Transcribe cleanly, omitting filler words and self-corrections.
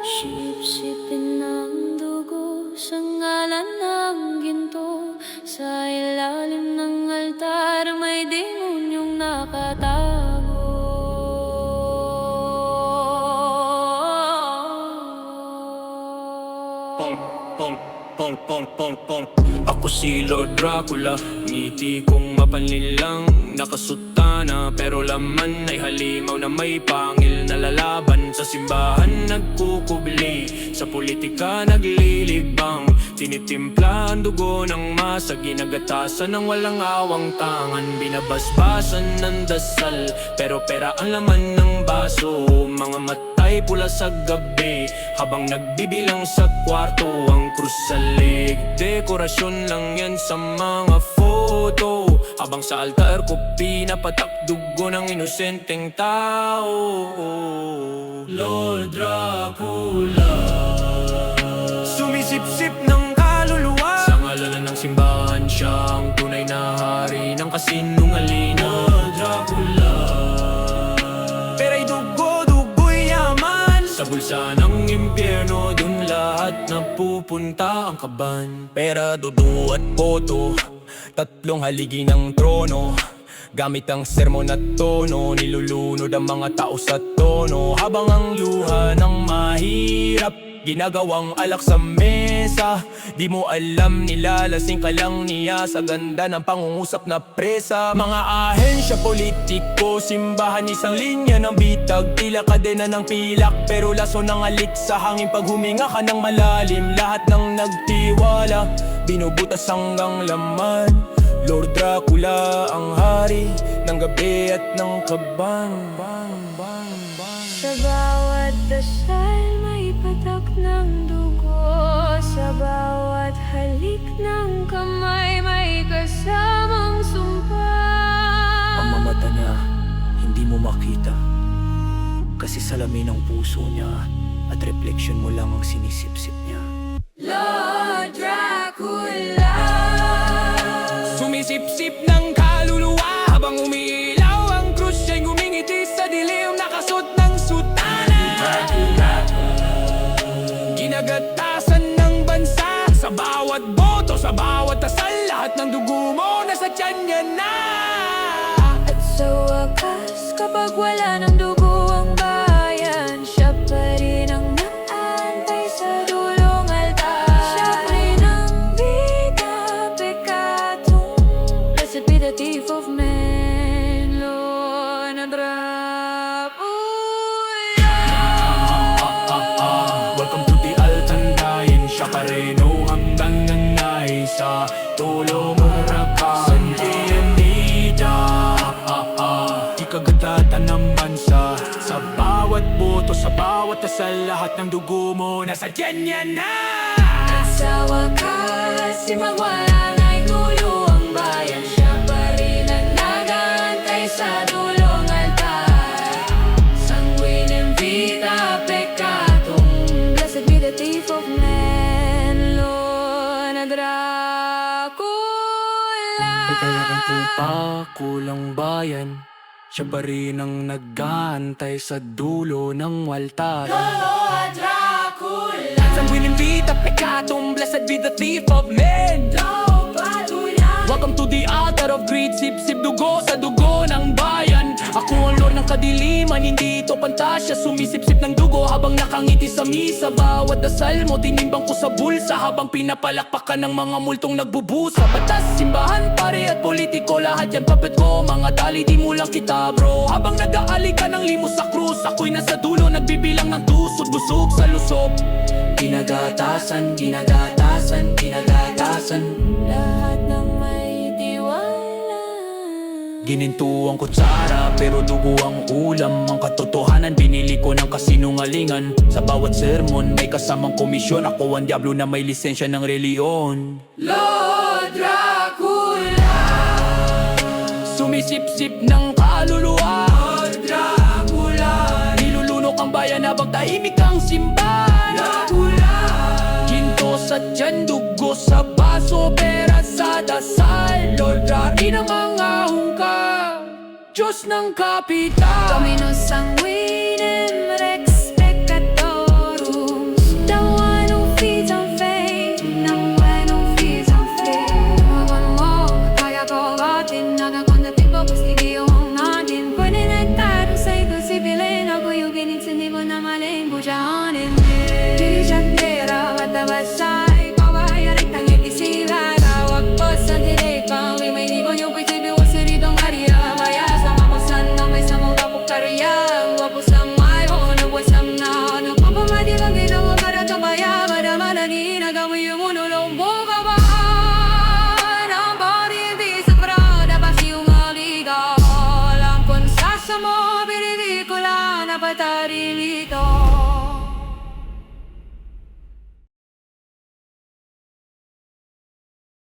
Sip-sipin ng dugo sa ngalan ng ginto. Sa ilalim ng altar may demonyong nakatago. Ako si Lord Dracula, ngiti kong mapanlilang nakasutana, pero laman ay halimaw na may pangil na lalaban. Sa simbahan nagkukubli, sa politika naglilibang, tinitimpla ang dugo ng masa, ginagatasan ng walang awang tangan, binabasbasan ng dasal, pero pera ang laman ng baso. Mga matay pula sa gabi, habang nagbibilang sa kwarto ang krus sa lig. Dekorasyon lang yan sa mga photo, habang sa altar ko pinapatak dugo ng inosenteng tao. Lord Dracula, sumisip-sip ng kaluluwa, sa ngalanan ng simbahan siya ang tunay na hari ng kasinungalingan. Lord Dracula, pera'y dugo-dugo'y yaman, sa bulsa ng impyerno dun lahat napupunta ang kaban. Pera, dudu at boto, tatlong haligi ng trono, gamit ang sermon at tono, nilulunod ang mga tao sa tono, habang ang luha ng mahirap ginagawang alak sa mesa. Di mo alam, nilalasing ka lang niya sa ganda ng pangungusap na presa. Mga ahensya, politiko, simbahan, isang linya ng bitag, tila kadena ng pilak, pero laso ng alik sa hangin pag huminga ka ng malalim. Lahat ng nagtiwala, binubutas hanggang laman. Lord Dracula ang hari ng gabi at ng kaban. Sa bawat dasal may patak ng dugo, sa bawat halik ng kamay may kasamang sumpa. Ang mamata niya, hindi mo makita, kasi salamin ng puso niya at refleksyon mo lang ang sinisip-sip niya. Lord Dracula, sumisip-sip ng kaluluwa, habang umiilaw ang krus siya'y ngumingiti sa dilim, nakasuot ng sutana. Ginagatasan ng bansa, sa bawat boto, sa bawat asal, lahat ng dugo mo nasa tiyan niya na. at sa wakas kapag wala ng dugo ang bayan, siya pa rin ang naantay sa dulong altar. Siya pa rin ang vida, pekatong, blessed be the thief of men, Lord na Welcome to the Altandayan, siya pa rin o hanggang nanay sa tulong harapan. Sandiyanida, ikagatatan ng bansa, sa bawat boto, sa bawat asal, lahat ng dugo mo nasa tiyan niya na. Sa wakas, si magwala na'y gulo ang bayan, siya pa rin ang nag-aantay sa dulong altar. Sanguinem vita peccatum, blessed be the thief of men, Lord na Dracula. Kaya tupa, kulang bayan, siya pa rin ang nag-aantay sa dulo ng waltar. Lord Dracula, Sanguinem vita peccatum, blessed be the thief of men. Lord Dracula. Welcome to the altar of greed, sip-sip dugo sa dugo ng bayan. Ako ang Lord ng kadiliman, hindi ito pantasya, sumisip-sip ng dugo habang nakangiti sa misa. Bawat dasal mo, tinimbang ko sa bulsa, habang pinapalakpakan ng mga multong nagbubusa. Batas, simbahan, pare at politiko, lahat yan papet ko, mga dali di mo lang kita bro. Habang nag-aali ka ng limos sa krus, ako'y nasa dulo, nagbibilang ng tusod, busog sa lusog. Ginagatasan, ginagatasan, ginagatasan, Lahat ng may tiwala, gininto ang kutsara, pero dugo ang ulam. Ang katotohanan, binili ko ng kasinungalingan. Sa bawat sermon, may kasamang komisyon. Ako ang diablo na may lisensya ng reliyon. Lord Dracula. Sumisip-sip ng kaluluwa, Lord Dracula. Nilulunok ang bayan habang tahimik ang simbahan. Dracula. Ginto sa tiyan, dugo sa baso, pera sa dasal. Lord Dracula ng mga hungka, Diyos ng kapital. Dominus sanguinem rex peccatorum, ginawa para sa mayaman na manangin. Hanggang mo yung unulong mo